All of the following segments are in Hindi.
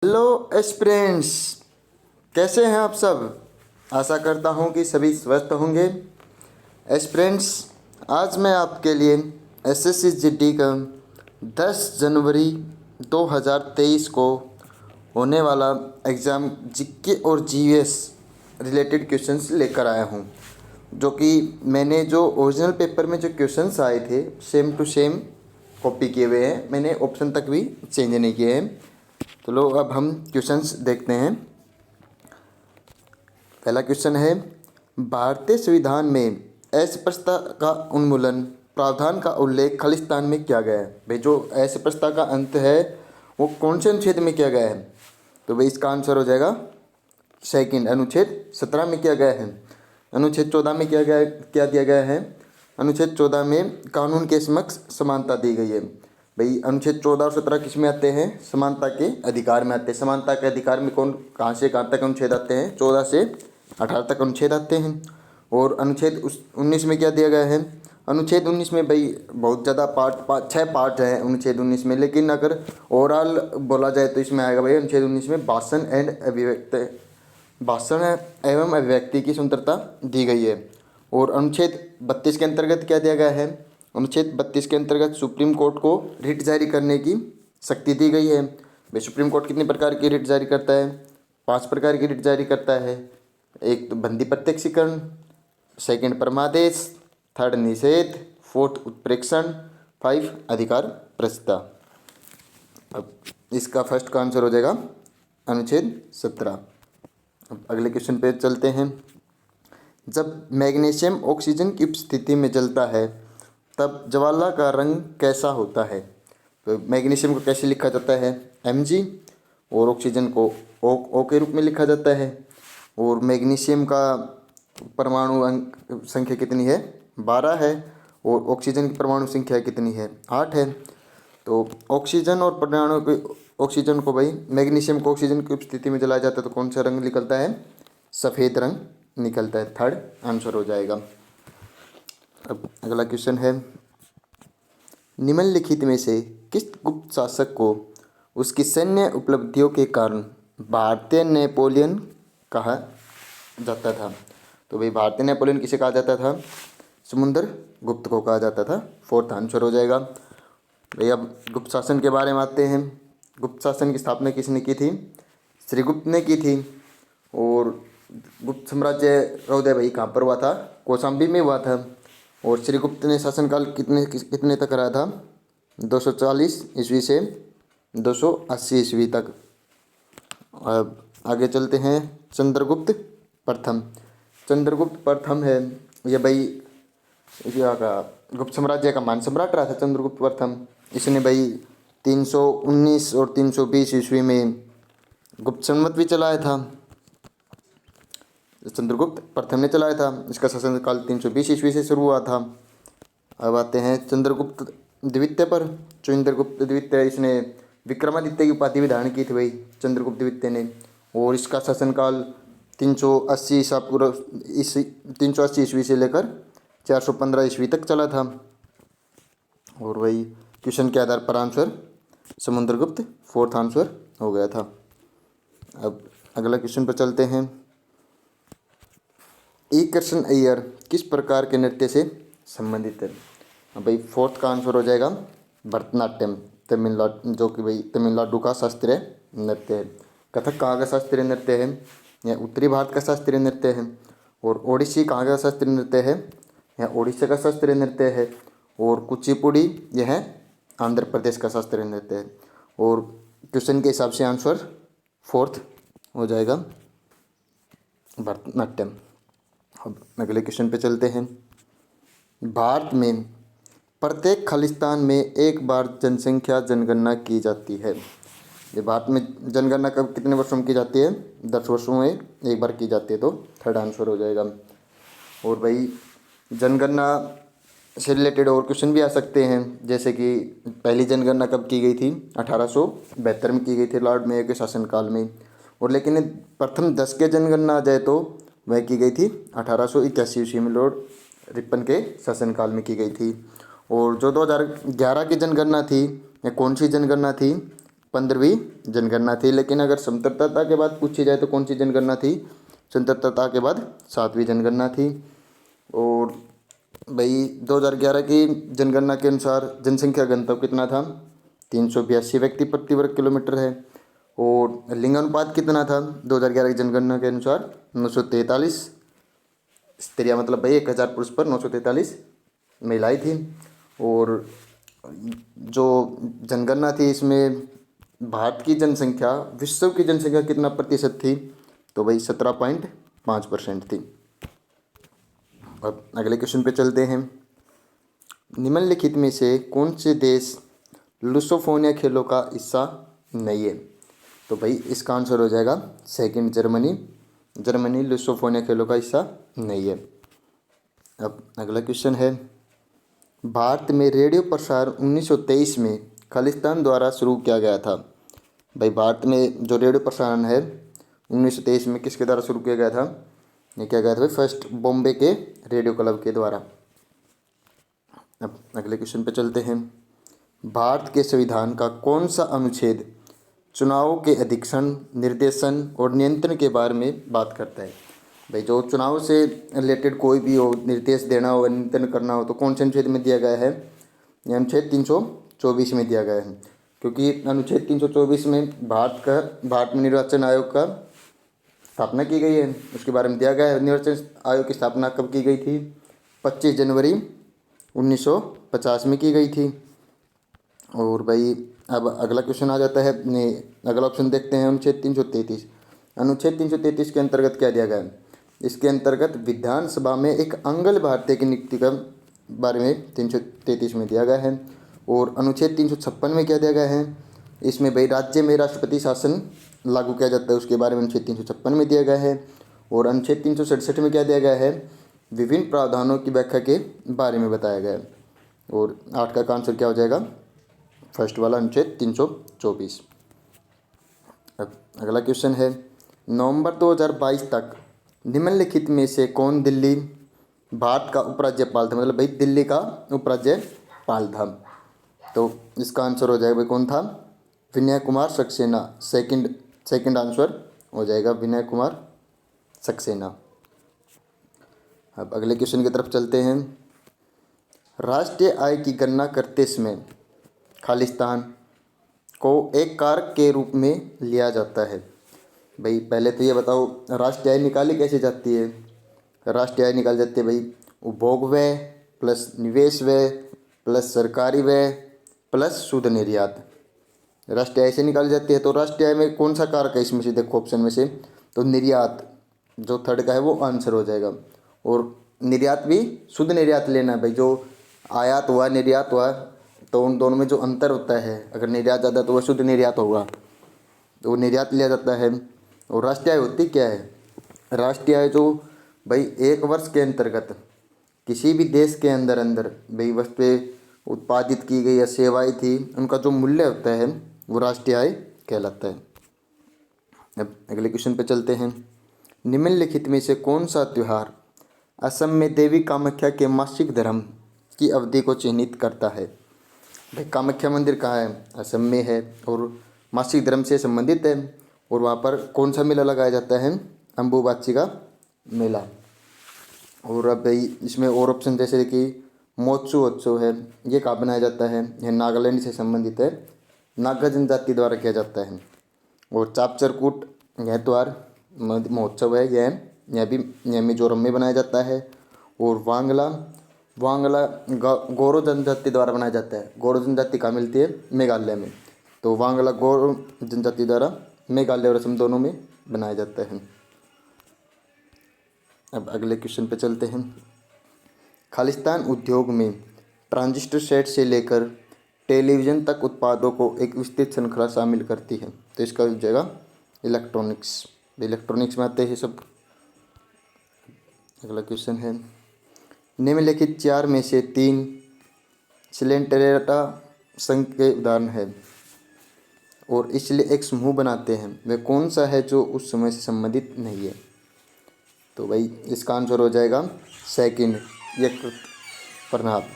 हेलो एस्पिरेंट्स, कैसे हैं आप सब। आशा करता हूं कि सभी स्वस्थ होंगे। एस्पिरेंट्स, आज मैं आपके लिए एसएससी जीडी का 10 जनवरी 2023 को होने वाला एग्ज़ाम जीके और जीएस रिलेटेड क्वेश्चंस लेकर आया हूं, जो कि मैंने जो ओरिजिनल पेपर में जो क्वेश्चंस आए थे सेम टू सेम कॉपी किए हुए हैं। मैंने ऑप्शन तक भी चेंज नहीं किए हैं। तो लो अब हम क्वेश्चंस देखते हैं। पहला क्वेश्चन है, भारतीय संविधान में अस्पृश्यता का उन्मूलन प्रावधान का उल्लेख खालिस्तान में किया गया है। भाई जो अस्पृश्यता का अंत है वो कौन से अनुच्छेद में किया गया है? तो भाई इसका आंसर हो जाएगा सेकंड, अनुच्छेद 17 में किया गया है। अनुच्छेद 14 में क्या दिया गया है? अनुच्छेद 14 में कानून के समक्ष समानता दी गई है। भाई अनुच्छेद 14 और 17 किस में आते हैं? समानता के अधिकार में आते हैं। समानता के अधिकार में कौन कहाँ से कहाँ तक अनुच्छेद आते हैं? 14 से 18 तक अनुच्छेद आते हैं। और अनुच्छेद 19 में क्या दिया गया है? अनुच्छेद 19 में भाई बहुत ज़्यादा छः पार्ट हैं अनुच्छेद 19 में, लेकिन अगर ओवरऑल बोला जाए तो इसमें आएगा भाई अनुच्छेद 19 में भाषण एवं अभिव्यक्ति की स्वतंत्रता दी गई है। और अनुच्छेद 32 के अंतर्गत क्या दिया गया है? अनुच्छेद 32 के अंतर्गत सुप्रीम कोर्ट को रिट जारी करने की शक्ति दी गई है। भाई सुप्रीम कोर्ट कितने प्रकार की रिट जारी करता है? 5 प्रकार की रिट जारी करता है। एक तो बंदी प्रत्यक्षीकरण, सेकंड परमादेश, थर्ड निषेध, फोर्थ उत्प्रेक्षण, 5 अधिकार प्रस्ता। अब इसका फर्स्ट का आंसर हो जाएगा अनुच्छेद 17। अब अगले क्वेश्चन पे चलते हैं। जब मैग्नीशियम ऑक्सीजन की उपस्थिति में जलता है तब ज्वाला का रंग कैसा होता है? तो मैग्नीशियम को कैसे लिखा जाता है? Mg, और ऑक्सीजन को O के रूप में लिखा जाता है। और मैग्नीशियम का परमाणु संख्या कितनी है? 12 है। और ऑक्सीजन की परमाणु संख्या कितनी है? 8 है। तो ऑक्सीजन और परमाणु को ऑक्सीजन को भाई मैग्नीशियम को ऑक्सीजन की उपस्थिति में जलाया जाता है तो कौन सा रंग निकलता है? सफ़ेद रंग निकलता है। थर्ड आंसर हो जाएगा। अब अगला क्वेश्चन है, निम्नलिखित में से किस गुप्त शासक को उसकी सैन्य उपलब्धियों के कारण भारतीय नेपोलियन कहा जाता था? तो भाई भारतीय नेपोलियन किसे कहा जाता था? समुद्र गुप्त को कहा जाता था। फोर्थ आंसर हो जाएगा। भाई अब गुप्त शासन के बारे में आते हैं। गुप्त शासन की स्थापना किसने की थी? श्रीगुप्त ने की थी। और गुप्त साम्राज्य का उदय भाई कहाँ पर हुआ था? कौशाम्बी में हुआ था। और श्रीगुप्त ने शासनकाल कितने तक रहा था? 240 ईस्वी से 280 ईस्वी तक। अब आगे चलते हैं। चंद्रगुप्त प्रथम। चंद्रगुप्त प्रथम है ये भाई इंडिया का गुप्त साम्राज्य का मान सम्राट रहा था चंद्रगुप्त प्रथम। इसने भाई 319 और 320 ईस्वी में गुप्त संवत भी चलाया था। चंद्रगुप्त प्रथम ने चलाया था। इसका शासनकाल 320 ईस्वी से शुरू हुआ था। अब आते हैं चंद्रगुप्त द्वितीय पर। चंद्रगुप्त द्वितीय इसने विक्रमादित्य की उपाधि भी धारण की थी भाई चंद्रगुप्त द्वितीय ने। और इसका शासनकाल 380 ईस्वी से लेकर 415 ईस्वी तक चला था। और वही क्वेश्चन के आधार पर आंसर समुद्रगुप्त फोर्थ आंसर हो गया था। अब अगला क्वेश्चन पर चलते हैं। ई कृष्ण अय्यर किस प्रकार के नृत्य से संबंधित है? भाई फोर्थ का आंसर हो जाएगा भरतनाट्यम, तमिलनाडु, जो कि भाई तमिलनाडु का शास्त्रीय नृत्य है। कथक कहाँ का शास्त्रीय नृत्य है? यह उत्तरी भारत का शास्त्रीय नृत्य है। और ओडिसी कहाँ का शास्त्रीय नृत्य है? यह ओडिशा का शास्त्रीय नृत्य है। और कुचिपुड़ी यह आंध्र प्रदेश का शास्त्रीय नृत्य है। और क्वेश्चन के हिसाब से आंसर फोर्थ हो जाएगा भरतनाट्यम। अब अगले क्वेश्चन पे चलते हैं। भारत में प्रत्येक खालिस्तान में एक बार जनसंख्या जनगणना की जाती है। ये भारत में जनगणना कब कितने वर्षों में की जाती है? 10 वर्षों में एक बार की जाती है। तो थर्ड आंसर हो जाएगा। और भाई जनगणना से रिलेटेड और क्वेश्चन भी आ सकते हैं, जैसे कि पहली जनगणना कब की गई थी? 1872 में की गई थी लॉर्ड मेयो के शासनकाल में। और लेकिन प्रथम 10 के जनगणना आ जाए तो वह की गई थी 1881 ईस्वी में लॉर्ड रिपन के शासनकाल में की गई थी। और जो 2011 की जनगणना थी, यह कौन सी जनगणना थी? 15वीं जनगणना थी। लेकिन अगर स्वतंत्रता के बाद पूछी जाए तो कौन सी जनगणना थी? स्वतंत्रता के बाद 7वीं जनगणना थी। और भाई 2011 की जनगणना के अनुसार जनसंख्या घनत्व कितना था? 382 व्यक्ति प्रति वर्ग किलोमीटर है। और लिंगानुपात कितना था 2011 की जनगणना के अनुसार? 943। स्त्रियाँ मतलब भाई 1000 पुरुष पर 943 महिलाएं थी। और जो जनगणना थी इसमें भारत की जनसंख्या विश्व की जनसंख्या कितना प्रतिशत थी? तो भाई 17.5% थी। अब अगले क्वेश्चन पे चलते हैं। निम्नलिखित में से कौन से देश लुसोफोनिया खेलों का हिस्सा नहीं है? तो भाई इसका आंसर हो जाएगा सेकंड, जर्मनी। जर्मनी लुसोफोनिया खेलों का हिस्सा नहीं है। अब अगला क्वेश्चन है, भारत में रेडियो प्रसारण 1923 में खालिस्तान द्वारा शुरू किया गया था। भाई भारत में जो रेडियो प्रसारण है 1923 में किसके द्वारा शुरू किया गया था? ये किया गया था भाई फर्स्ट बॉम्बे के रेडियो क्लब के द्वारा। अब अगले क्वेश्चन पे चलते हैं। भारत के संविधान का कौन सा अनुच्छेद चुनावों के अधीक्षण, निर्देशन और नियंत्रण के बारे में बात करता है? भाई जो चुनाव से रिलेटेड कोई भी हो, निर्देश देना हो, नियंत्रण करना हो, तो कौन से अनुच्छेद में दिया गया है? ये अनुच्छेद 324 में दिया गया है। क्योंकि अनुच्छेद 324 में भारत में निर्वाचन आयोग का स्थापना की गई है, उसके बारे में दिया गया है। निर्वाचन आयोग की स्थापना कब की गई थी? 25 जनवरी 1950 में की गई थी। और भाई अब अगला क्वेश्चन आ जाता है, अगला ऑप्शन देखते हैं, अनुच्छेद 333। अनुच्छेद 333 के अंतर्गत क्या दिया गया है? इसके अंतर्गत विधानसभा में एक अंगल भारतीय की नियुक्ति का बारे में 333 में दिया गया है। और अनुच्छेद 356 में क्या दिया गया है? इसमें भाई राज्य में राष्ट्रपति शासन लागू किया जाता है, उसके बारे में अनुच्छेद 356 में दिया गया है। और अनुच्छेद 367 में क्या दिया गया है? विभिन्न प्रावधानों की व्याख्या के बारे में बताया गया है। और 8 का आंसर क्या हो जाएगा? फर्स्ट वाला अनुच्छेद 324। अब अगला क्वेश्चन है, नवंबर 2022 तक निम्नलिखित में से कौन दिल्ली भारत का उपराज्यपाल था? मतलब भाई दिल्ली का उपराज्यपाल था। तो इसका आंसर हो जाएगा भाई कौन था? विनय कुमार सक्सेना। सेकंड आंसर हो जाएगा विनय कुमार सक्सेना। अब अगले क्वेश्चन की तरफ चलते हैं। राष्ट्रीय आय की गणना करते समय खालिस्तान को एक कारक के रूप में लिया जाता है। भाई पहले तो ये बताओ, राष्ट्रीय आय निकाली कैसे जाती है? राष्ट्रीय आय निकाली जाती है भाई उपभोग व्यय प्लस निवेश व्यय प्लस सरकारी व्यय प्लस शुद्ध निर्यात। राष्ट्रीय आय से निकाली जाती है। तो राष्ट्रीय आय में कौन सा कारक है इसमें से? देखो ऑप्शन में से तो निर्यात जो थर्ड का है वो आंसर हो जाएगा। और निर्यात भी शुद्ध निर्यात लेना है भाई, जो आयात हुआ निर्यात हुआ तो उन दोनों में जो अंतर होता है, अगर निर्यात ज़्यादा तो वह शुद्ध निर्यात होगा, तो वो निर्यात लिया जाता है। और राष्ट्रीय आय होती क्या है? राष्ट्रीय आय जो भाई एक वर्ष के अंतर्गत किसी भी देश के अंदर भाई वस्तुएं उत्पादित की गई या सेवाएं थी, उनका जो मूल्य होता है वो राष्ट्रीय आय कहलाता है। अब अगले क्वेश्चन पे चलते हैं। निम्नलिखित में से कौन सा त्यौहार असम में देवी कामाख्या के मासिक धर्म की अवधि को चिन्हित करता है? भाई कामाख्या मंदिर कहाँ है? असम में है और मासिक धर्म से संबंधित है। और वहाँ पर कौन सा मेला लगाया जाता है? अम्बुबाची का मेला। और अब भाई इसमें और ऑप्शन जैसे कि मोत्सु उत्सव है, ये कहाँ बनाया जाता है? यह नागालैंड से संबंधित है, नागा जनजाति द्वारा किया जाता है। और चापचरकूट यह त्यौहार महोत्सव है, यह मिजोरम में बनाया जाता है। और वांगला गोरो जनजाति द्वारा बनाया जाता है। गोरो जनजाति कहाँ मिलती है? मेघालय में। तो वांगला गोरो जनजाति द्वारा मेघालय और असम दोनों में बनाया जाता है। अब अगले क्वेश्चन पे चलते हैं। खालिस्तान उद्योग में ट्रांजिस्टर सेट से लेकर टेलीविज़न तक उत्पादों को एक विस्तृत श्रृंखला शामिल करती है। तो इसका हो जाएगा इलेक्ट्रॉनिक्स। इलेक्ट्रॉनिक्स में आते हैं सब। अगला क्वेश्चन है, निम्नलिखित 4 में से 3 सिलेंडरेटा संघ के उदाहरण है और इसलिए एक समूह बनाते हैं, वह कौन सा है जो उस समय से संबंधित नहीं है? तो भाई इसका आंसर हो जाएगा सेकंड, यकृत प्रणाप।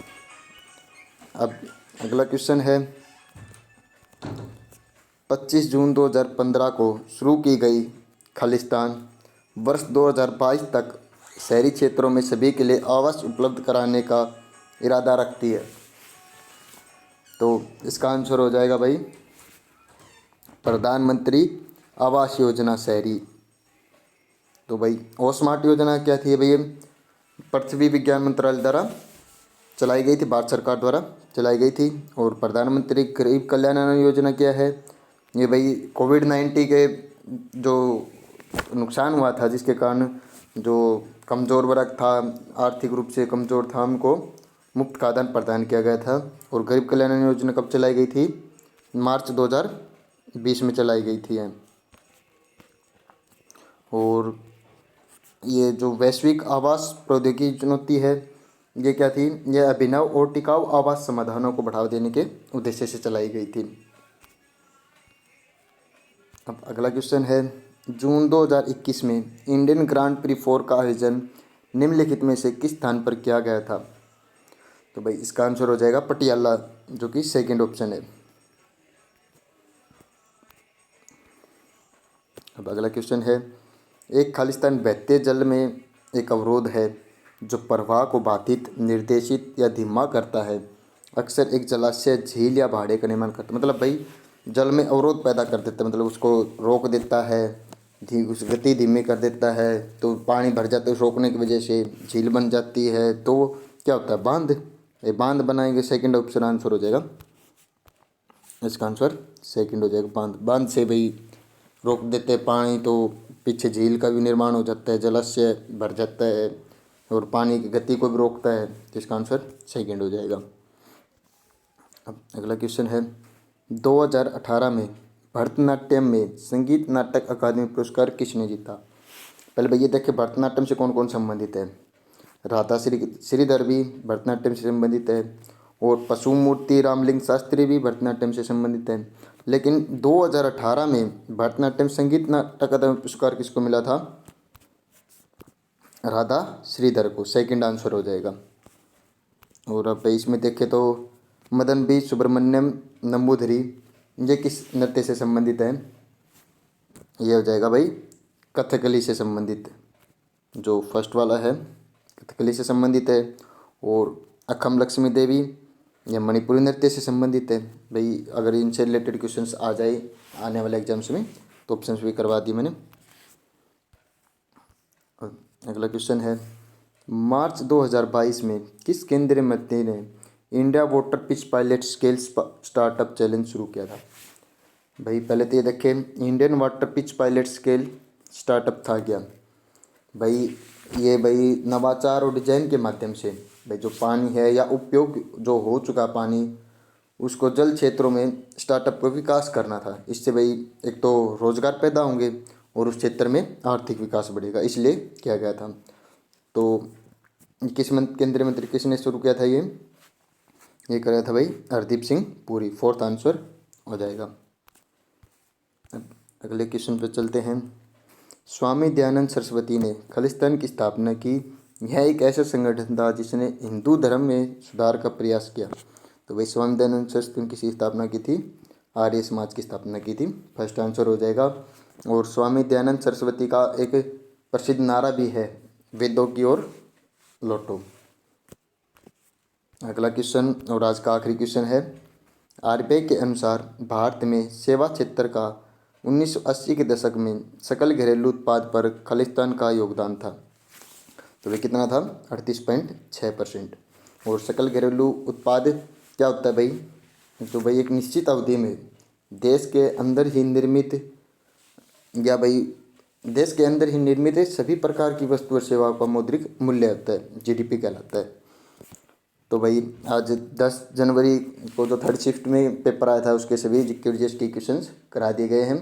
अब अगला क्वेश्चन है, 25 जून 2015 को शुरू की गई खालिस्तान वर्ष 2022 तक शहरी क्षेत्रों में सभी के लिए आवास उपलब्ध कराने का इरादा रखती है। तो इसका आंसर हो जाएगा भाई प्रधानमंत्री आवास योजना शहरी। तो भाई और स्मार्ट योजना क्या थी भैया? पृथ्वी विज्ञान मंत्रालय द्वारा चलाई गई थी, भारत सरकार द्वारा चलाई गई थी। और प्रधानमंत्री गरीब कल्याण अन्न योजना क्या है? ये भाई कोविड-19 के जो नुकसान हुआ था, जिसके कारण जो कमज़ोर वर्ग था, आर्थिक रूप से कमज़ोर था, उनको मुफ्त खाद्यान्न प्रदान किया गया था। और गरीब कल्याण अन्न योजना कब चलाई गई थी? मार्च 2020 में चलाई गई थी। और ये जो वैश्विक आवास प्रौद्योगिकी चुनौती है, ये क्या थी? यह अभिनव और टिकाऊ आवास समाधानों को बढ़ावा देने के उद्देश्य से चलाई गई थी। अब अगला क्वेश्चन है, जून 2021 में इंडियन ग्रांड प्री 4 का आयोजन निम्नलिखित में से किस स्थान पर किया गया था? तो भाई इसका आंसर हो जाएगा पटियाला, जो कि सेकंड ऑप्शन है। अब अगला क्वेश्चन है, एक खालिस्तान बहते जल में एक अवरोध है जो प्रवाह को बाधित, निर्देशित या धीमा करता है। अक्सर एक जलाशय, झील या भाड़े का निर्माण करता है। मतलब भाई जल में अवरोध पैदा कर देता है, मतलब उसको रोक देता है, उस गति धीमी कर देता है, तो पानी भर जाता है। उस रोकने की वजह से झील बन जाती है, तो क्या होता है? बांध। ये बांध बनाएंगे, सेकंड ऑप्शन आंसर हो जाएगा। इसका आंसर सेकंड हो जाएगा, बांध। बांध से भाई रोक देते हैं पानी, तो पीछे झील का भी निर्माण हो जाता है, जलाशय भर जाता है और पानी की गति को भी रोकता है। तो इसका आंसर सेकंड हो जाएगा। अब अगला क्वेश्चन है, 2018 में भरतनाट्यम में संगीत नाटक अकादमी पुरस्कार किसने जीता? पहले भैया देखिए भरतनाट्यम से कौन कौन संबंधित है। राधा श्रीधर भी भरतनाट्यम से संबंधित है, और पशुमूर्ति रामलिंग शास्त्री भी भरतनाट्यम से संबंधित है। लेकिन 2018 में भरतनाट्यम संगीत नाटक अकादमी पुरस्कार किसको मिला था? राधा श्रीधर को, सेकंड आंसर हो जाएगा। और अब इसमें देखें तो मदन बी सुब्रमण्यम नंबूदरी, ये किस नृत्य से संबंधित है? ये हो जाएगा भाई कथकली से संबंधित। जो फर्स्ट वाला है कथकली से संबंधित है। और अखम लक्ष्मी देवी ये मणिपुरी नृत्य से संबंधित है। भाई अगर इनसे रिलेटेड क्वेश्चंस आ जाए आने वाले एग्जाम्स में तो ऑप्शंस भी करवा दिए मैंने। अगला क्वेश्चन है, मार्च 2022 में किस केंद्रीय मंत्री ने India water pitch pilot scale startup challenge शुरू किया था? भाई पहले तो ये देखें, Indian water pitch pilot scale startup था क्या? भाई ये भाई नवाचार और डिजाइन के माध्यम से भाई जो पानी है या उपयोग जो हो चुका पानी, उसको जल क्षेत्रों में स्टार्टअप को विकास करना था। इससे भाई एक तो रोजगार पैदा होंगे और उस क्षेत्र में आर्थिक विकास बढ़ेगा, इसलिए किया गया था। तो केंद्रीय मंत्री किसने शुरू किया था? ये कराया था भाई हरदीप सिंह पुरी, फोर्थ आंसर हो जाएगा। अब अगले क्वेश्चन पर चलते हैं, स्वामी दयानंद सरस्वती ने खालिस्तान की स्थापना की। यह एक ऐसा संगठन था जिसने हिंदू धर्म में सुधार का प्रयास किया। तो भाई स्वामी दयानंद सरस्वती ने किसी स्थापना की थी? आर्य समाज की स्थापना की थी, फर्स्ट आंसर हो जाएगा। और स्वामी दयानंद सरस्वती का एक प्रसिद्ध नारा भी है, वेदों की ओर लौटो। अगला क्वेश्चन और आज का आखिरी क्वेश्चन है, आरबीआई के अनुसार भारत में सेवा क्षेत्र का 1980 के दशक में सकल घरेलू उत्पाद पर खालिस्तान का योगदान था। तो वे कितना था? 38.6%। और सकल घरेलू उत्पाद क्या होता है भाई? तो भाई एक निश्चित अवधि में देश के अंदर ही निर्मित या भाई देश के अंदर ही निर्मित सभी प्रकार की वस्तु और सेवाओं का मौद्रिक मूल्य होता है, जीडीपी कहलाता है। तो भाई आज 10 जनवरी को जो थर्ड शिफ्ट में पेपर आया था उसके सभी जीके के क्वेश्चंस करा दिए गए हैं।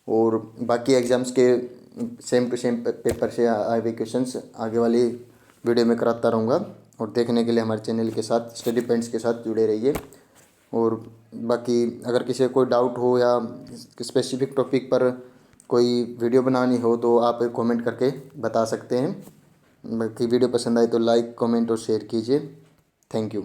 और बाकी एग्जाम्स के सेम टू सेम पेपर से आए हुए क्वेश्चंस आगे वाली वीडियो में कराता रहूँगा। और देखने के लिए हमारे चैनल के साथ स्टडी पॉइंट्स के साथ जुड़े रहिए। और बाकी अगर किसी को कोई डाउट हो या स्पेसिफिक टॉपिक पर कोई वीडियो बनानी हो तो आप कमेंट करके बता सकते हैं। बाकी वीडियो पसंद आए तो लाइक, कमेंट और शेयर कीजिए। Thank you.